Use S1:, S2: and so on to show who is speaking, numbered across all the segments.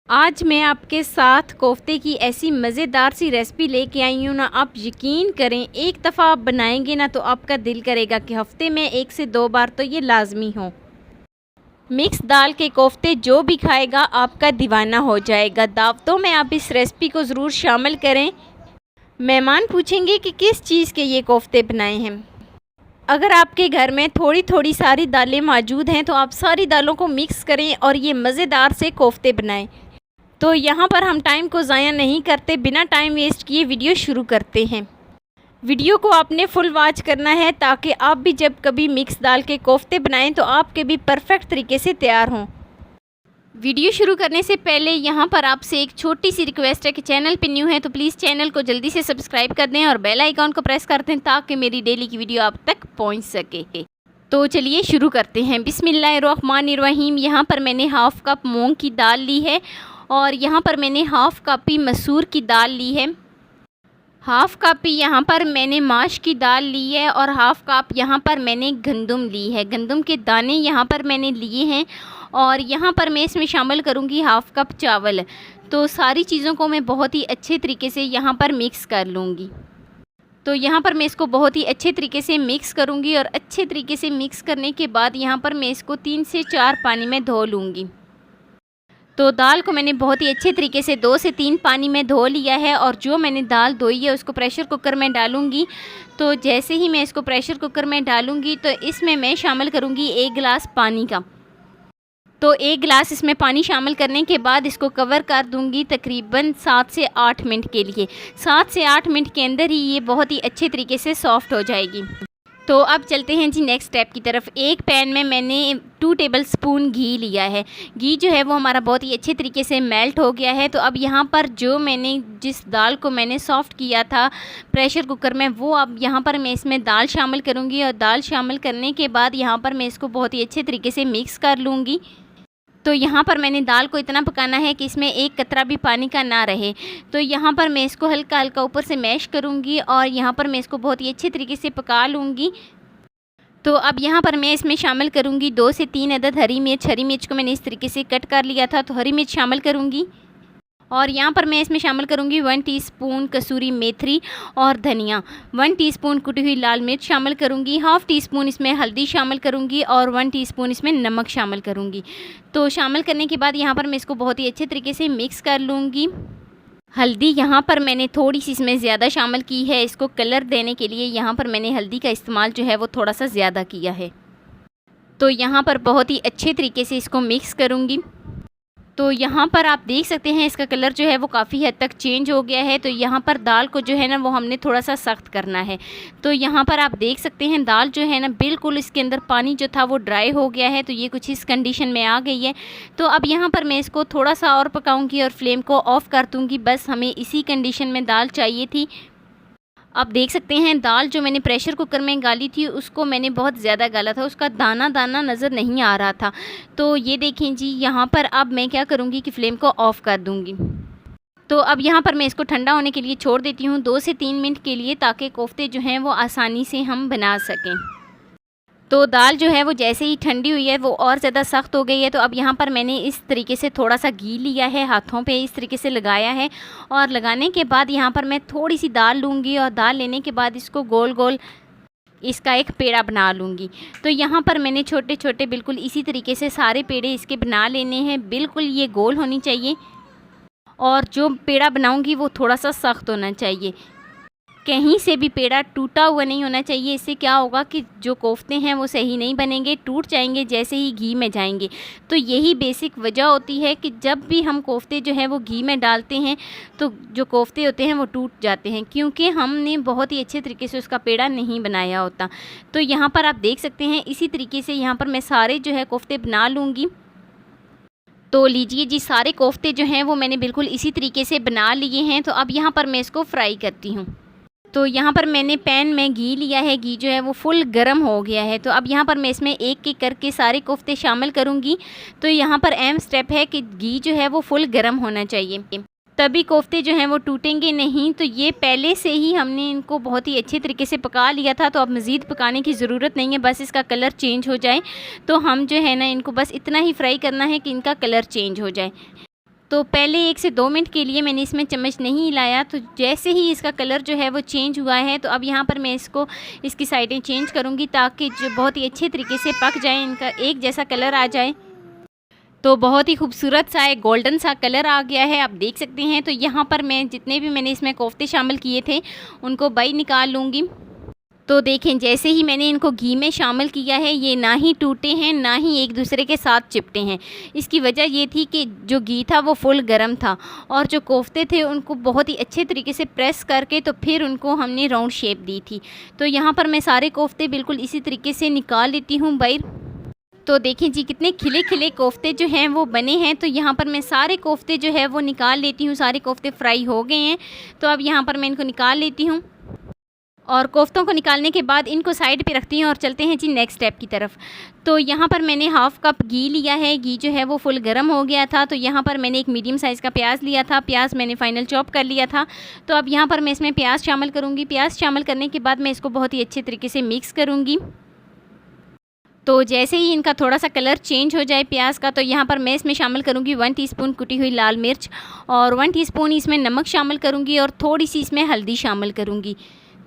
S1: आज मैं आपके साथ कोफ्ते की ऐसी मज़ेदार सी रेसिपी लेके आई हूँ ना, आप यकीन करें एक दफ़ा आप बनाएंगे ना तो आपका दिल करेगा कि हफ्ते में 1 से 2 बार तो ये लाजमी हो। मिक्स दाल के कोफ्ते जो भी खाएगा आपका दीवाना हो जाएगा। दावतों में आप इस रेसिपी को ज़रूर शामिल करें। मेहमान पूछेंगे कि किस चीज़ के ये कोफ्ते बनाए हैं। अगर आपके घर में थोड़ी थोड़ी सारी दालें मौजूद हैं तो आप सारी दालों को मिक्स करें और ये मज़ेदार से कोफ्ते बनाएं। तो यहाँ पर हम टाइम को ज़ाया नहीं करते, बिना टाइम वेस्ट किए वीडियो शुरू करते हैं। वीडियो को आपने फुल वॉच करना है ताकि आप भी जब कभी मिक्स दाल के कोफ्ते बनाएं तो आपके भी परफेक्ट तरीके से तैयार हों। वीडियो शुरू करने से पहले यहाँ पर आपसे एक छोटी सी रिक्वेस्ट है कि चैनल पे न्यू है तो प्लीज़ चैनल को जल्दी से सब्सक्राइब कर दें और बेल आइकॉन को प्रेस कर दें ताकि मेरी डेली की वीडियो आप तक पहुँच सके। तो चलिए शुरू करते हैं। बिस्मिल्लाहिर्रहमानिर्रहीम। यहाँ पर मैंने हाफ़ कप मूंग की दाल ली है और यहाँ पर मैंने हाफ़ कप ही मसूर की दाल ली है। हाफ़ कप ही यहाँ पर मैंने माश की दाल ली है और हाफ़ कप यहाँ पर मैंने गंदम ली है। गंदम के दाने यहाँ पर मैंने लिए हैं और यहाँ पर मैं इसमें शामिल करूँगी हाफ़ कप चावल। तो सारी चीज़ों को मैं बहुत ही अच्छे तरीके से यहाँ पर मिक्स कर लूँगी। तो यहाँ पर मैं इसको बहुत ही अच्छे तरीके से मिक्स करूँगी और अच्छे तरीके से मिक्स करने के बाद यहाँ पर मैं इसको 3 से 4 पानी में धो लूँगी। तो दाल को मैंने बहुत ही अच्छे तरीके से 2 से 3 पानी में धो लिया है और जो मैंने दाल धोई है उसको प्रेशर कुकर में डालूँगी। तो जैसे ही मैं इसको प्रेशर कुकर में डालूँगी तो इसमें मैं शामिल करूँगी 1 गिलास पानी का। तो 1 गिलास इसमें पानी शामिल करने के बाद इसको कवर कर दूंगी तकरीबन 7 से 8 मिनट के लिए। 7 से 8 मिनट के अंदर ही ये बहुत ही अच्छे तरीके से सॉफ़्ट हो जाएगी। तो अब चलते हैं जी नेक्स्ट स्टेप की तरफ। एक पैन में मैंने 2 टेबलस्पून घी लिया है। घी जो है वो हमारा बहुत ही अच्छे तरीके से मेल्ट हो गया है। तो अब यहाँ पर जो मैंने जिस दाल को मैंने सॉफ़्ट किया था प्रेशर कुकर में, वो अब यहाँ पर मैं इसमें दाल शामिल करूँगी और दाल शामिल करने के बाद यहाँ पर मैं इसको बहुत ही अच्छे तरीके से मिक्स कर लूँगी। तो यहाँ पर मैंने दाल को इतना पकाना है कि इसमें एक कतरा भी पानी का ना रहे। तो यहाँ पर मैं इसको हल्का हल्का ऊपर से मैश करूँगी और यहाँ पर मैं इसको बहुत ही अच्छे तरीके से पका लूँगी। तो अब यहाँ पर मैं इसमें शामिल करूँगी 2 से 3 अदद हरी मिर्च। हरी मिर्च को मैंने इस तरीके से कट कर लिया था तो हरी मिर्च शामिल करूँगी। और यहाँ पर मैं इसमें शामिल करूँगी 1 टीस्पून कसूरी मेथी और धनिया। 1 टीस्पून कुटी हुई लाल मिर्च शामिल करूँगी। हाफ़ टीस्पून इसमें हल्दी शामिल करूँगी और 1 टीस्पून इसमें नमक शामिल करूँगी। तो शामिल करने के बाद यहाँ पर मैं इसको बहुत ही अच्छे तरीके से मिक्स कर लूँगी। हल्दी यहाँ पर मैंने थोड़ी सी इसमें ज़्यादा शामिल की है। इसको कलर देने के लिए यहाँ पर मैंने हल्दी का इस्तेमाल जो है वो थोड़ा सा ज़्यादा किया है। तो यहाँ पर बहुत ही अच्छे तरीके से इसको मिक्स करूँगी। तो यहाँ पर आप देख सकते हैं इसका कलर जो है वो काफ़ी हद तक चेंज हो गया है। तो यहाँ पर दाल को जो है ना वो हमने थोड़ा सा सख्त करना है। तो यहाँ पर आप देख सकते हैं दाल जो है ना बिल्कुल इसके अंदर पानी जो था वो ड्राई हो गया है। तो ये कुछ इस कंडीशन में आ गई है। तो अब यहाँ पर मैं इसको थोड़ा सा और पकाऊंगी और फ्लेम को ऑफ़ कर दूँगी। बस हमें इसी कंडीशन में दाल चाहिए थी। आप देख सकते हैं दाल जो मैंने प्रेशर कुकर में गाली थी उसको मैंने बहुत ज़्यादा गाला था, उसका दाना दाना नज़र नहीं आ रहा था। तो ये देखें जी, यहाँ पर अब मैं क्या करूँगी कि फ़्लेम को ऑफ़ कर दूँगी। तो अब यहाँ पर मैं इसको ठंडा होने के लिए छोड़ देती हूँ 2 से 3 मिनट के लिए, ताकि कोफ्ते जो हैं वो आसानी से हम बना सकें। तो दाल जो है वो जैसे ही ठंडी हुई है वो और ज़्यादा सख्त हो गई है। तो अब यहाँ पर मैंने इस तरीके से थोड़ा सा घी लिया है, हाथों पे इस तरीके से लगाया है और लगाने के बाद यहाँ पर मैं थोड़ी सी दाल लूँगी और दाल लेने के बाद इसको गोल गोल इसका एक पेड़ा बना लूँगी। तो यहाँ पर मैंने छोटे छोटे बिल्कुल इसी तरीके से सारे पेड़े इसके बना लेने हैं। बिल्कुल ये गोल होनी चाहिए और जो पेड़ा बनाऊँगी वो थोड़ा सा सख्त होना चाहिए। कहीं से भी पेड़ा टूटा हुआ नहीं होना चाहिए। इससे क्या होगा कि जो कोफ्ते हैं वो सही नहीं बनेंगे, टूट जाएंगे जैसे ही घी में जाएंगे। तो यही बेसिक वजह होती है कि जब भी हम कोफ्ते जो हैं वो घी में डालते हैं तो जो कोफ्ते होते हैं वो टूट जाते हैं, क्योंकि हमने बहुत ही अच्छे तरीके से उसका पेड़ा नहीं बनाया होता। तो यहाँ पर आप देख सकते हैं इसी तरीके से यहाँ पर मैं सारे जो है कोफ्ते बना लूँगी। तो लीजिए जी, सारे कोफ्ते जो हैं वो मैंने बिल्कुल इसी तरीके से बना लिए हैं। तो अब यहाँ पर मैं इसको फ्राई करती हूँ। तो यहाँ पर मैंने पैन में घी लिया है, घी जो है वो फुल गर्म हो गया है। तो अब यहाँ पर मैं इसमें एक एक करके सारे कोफ्ते शामिल करूँगी। तो यहाँ पर अहम स्टेप है कि घी जो है वो फुल गर्म होना चाहिए, तभी कोफ्ते जो हैं वो टूटेंगे नहीं। तो ये पहले से ही हमने इनको बहुत ही अच्छे तरीके से पका लिया था। तो अब मज़ीद पकाने की ज़रूरत नहीं है, बस इसका कलर चेंज हो जाए तो हम जो है ना इनको बस इतना ही फ्राई करना है कि इनका कलर चेंज हो जाए। तो पहले 1 से 2 मिनट के लिए मैंने इसमें चम्मच नहीं हिलाया, तो जैसे ही इसका कलर जो है वो चेंज हुआ है, तो अब यहाँ पर मैं इसकी साइडें चेंज करूँगी ताकि जो बहुत ही अच्छे तरीके से पक जाए, इनका एक जैसा कलर आ जाए। तो बहुत ही खूबसूरत सा एक गोल्डन सा कलर आ गया है, आप देख सकते हैं। तो यहाँ पर मैं जितने भी मैंने इसमें कोफ्ते शामिल किए थे उनको बाई निकाल लूँगी। तो देखें जैसे ही मैंने इनको घी में शामिल किया है, ये ना ही टूटे हैं ना ही एक दूसरे के साथ चिपटे हैं। इसकी वजह ये थी कि जो घी था वो फुल गर्म था और जो कोफ्ते थे उनको बहुत ही अच्छे तरीके से प्रेस करके तो फिर उनको हमने राउंड शेप दी थी। तो यहाँ पर मैं सारे कोफ्ते बिल्कुल इसी तरीके से निकाल लेती हूँ बाहर। तो देखें जी कितने खिले खिले कोफ्ते जो हैं वो बने हैं। तो यहाँ पर मैं सारे कोफ्ते जो है वो निकाल लेती हूँ। सारे कोफ्ते फ्राई हो गए हैं, तो अब यहाँ पर मैं इनको निकाल लेती हूँ और कोफ्तों को निकालने के बाद इनको साइड पे रखती हूँ और चलते हैं जी नेक्स्ट स्टेप की तरफ। तो यहाँ पर मैंने हाफ़ कप घी लिया है। घी जो है वो फुल गर्म हो गया था। तो यहाँ पर मैंने एक मीडियम साइज़ का प्याज लिया था। प्याज मैंने फाइनल चॉप कर लिया था। तो अब यहाँ पर मैं इसमें प्याज शामिल करूँगी। प्याज शामिल करने के बाद मैं इसको बहुत ही अच्छे तरीके से मिक्स करूँगी। तो जैसे ही इनका थोड़ा सा कलर चेंज हो जाए प्याज का, तो यहाँ पर मैं इसमें शामिल करूँगी 1 टीस्पून कुटी हुई लाल मिर्च और 1 टीस्पून इसमें नमक शामिल करूँगी और थोड़ी सी इसमें हल्दी शामिल करूँगी।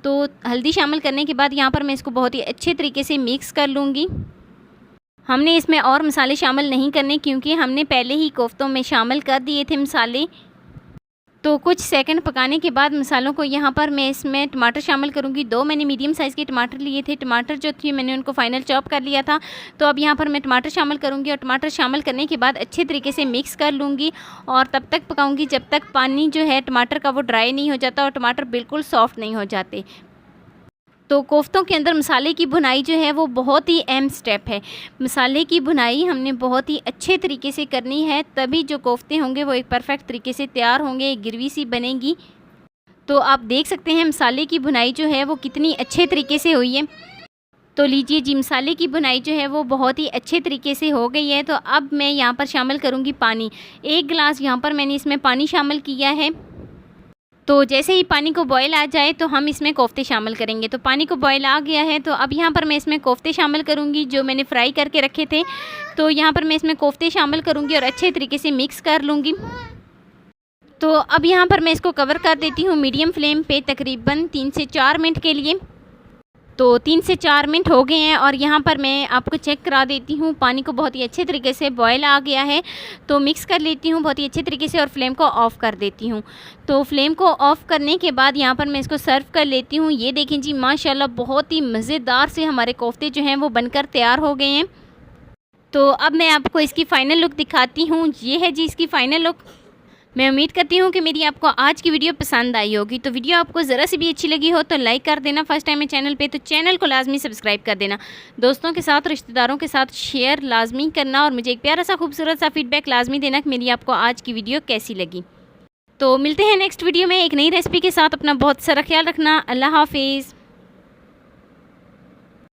S1: तो हल्दी शामिल करने के बाद यहाँ पर मैं इसको बहुत ही अच्छे तरीके से मिक्स कर लूँगी। हमने इसमें और मसाले शामिल नहीं करने क्योंकि हमने पहले ही कोफ्तों में शामिल कर दिए थे मसाले। तो कुछ सेकंड पकाने के बाद मसालों को यहाँ पर मैं इसमें टमाटर शामिल करूँगी। 2 मैंने मीडियम साइज़ के टमाटर लिए थे। टमाटर जो थे मैंने उनको फाइनल चॉप कर लिया था। तो अब यहाँ पर मैं टमाटर शामिल करूँगी और टमाटर शामिल करने के बाद अच्छे तरीके से मिक्स कर लूँगी और तब तक पकाऊँगी जब तक पानी जो है टमाटर का वो ड्राई नहीं हो जाता और टमाटर बिल्कुल सॉफ्ट नहीं हो जाते। तो कोफ्तों के अंदर मसाले की भुनाई जो है वो बहुत ही अहम स्टेप है। मसाले की भुनाई हमने बहुत ही अच्छे तरीके से करनी है, तभी जो कोफ्ते होंगे वो एक परफेक्ट तरीके से तैयार होंगे, एक गिरवी सी बनेगी। तो आप देख सकते हैं मसाले की भुनाई जो है वो कितनी अच्छे तरीके से हुई है। तो लीजिए जी मसाले की भुनाई जो है वो बहुत ही अच्छे तरीके से हो गई है। तो अब मैं यहाँ पर शामिल करूँगी पानी। 1 गिलास यहाँ पर मैंने इसमें पानी शामिल किया है। तो जैसे ही पानी को बॉयल आ जाए तो हम इसमें कोफ्ते शामिल करेंगे। तो पानी को बॉयल आ गया है, तो अब यहाँ पर मैं इसमें कोफ्ते शामिल करूँगी जो मैंने फ्राई करके रखे थे। तो यहाँ पर मैं इसमें कोफ्ते शामिल करूँगी और अच्छे तरीके से मिक्स कर लूँगी। तो अब यहाँ पर मैं इसको कवर कर देती हूँ मीडियम फ्लेम पे तकरीबन 3 से 4 मिनट के लिए। तो 3 से 4 मिनट हो गए हैं और यहाँ पर मैं आपको चेक करा देती हूँ, पानी को बहुत ही अच्छे तरीके से बॉयल आ गया है। तो मिक्स कर लेती हूँ बहुत ही अच्छे तरीके से और फ्लेम को ऑफ़ कर देती हूँ। तो फ्लेम को ऑफ़ करने के बाद यहाँ पर मैं इसको सर्व कर लेती हूँ। ये देखें जी माशाल्लाह बहुत ही मज़ेदार से हमारे कोफ्ते जो हैं वो बनकर तैयार हो गए हैं। तो अब मैं आपको इसकी फ़ाइनल लुक दिखाती हूँ। ये है जी इसकी फ़ाइनल लुक। मैं उम्मीद करती हूँ कि मेरी आपको आज की वीडियो पसंद आई होगी। तो वीडियो आपको ज़रा सी भी अच्छी लगी हो तो लाइक कर देना। फर्स्ट टाइम है चैनल पे तो चैनल को लाजमी सब्सक्राइब कर देना। दोस्तों के साथ रिश्तेदारों के साथ शेयर लाजमी करना और मुझे एक प्यारा सा खूबसूरत सा फीडबैक लाजमी देना कि मेरी आपको आज की वीडियो कैसी लगी। तो मिलते हैं नेक्स्ट वीडियो में एक नई रेसिपी के साथ। अपना बहुत सारा ख्याल रखना। अल्लाह हाफिज़।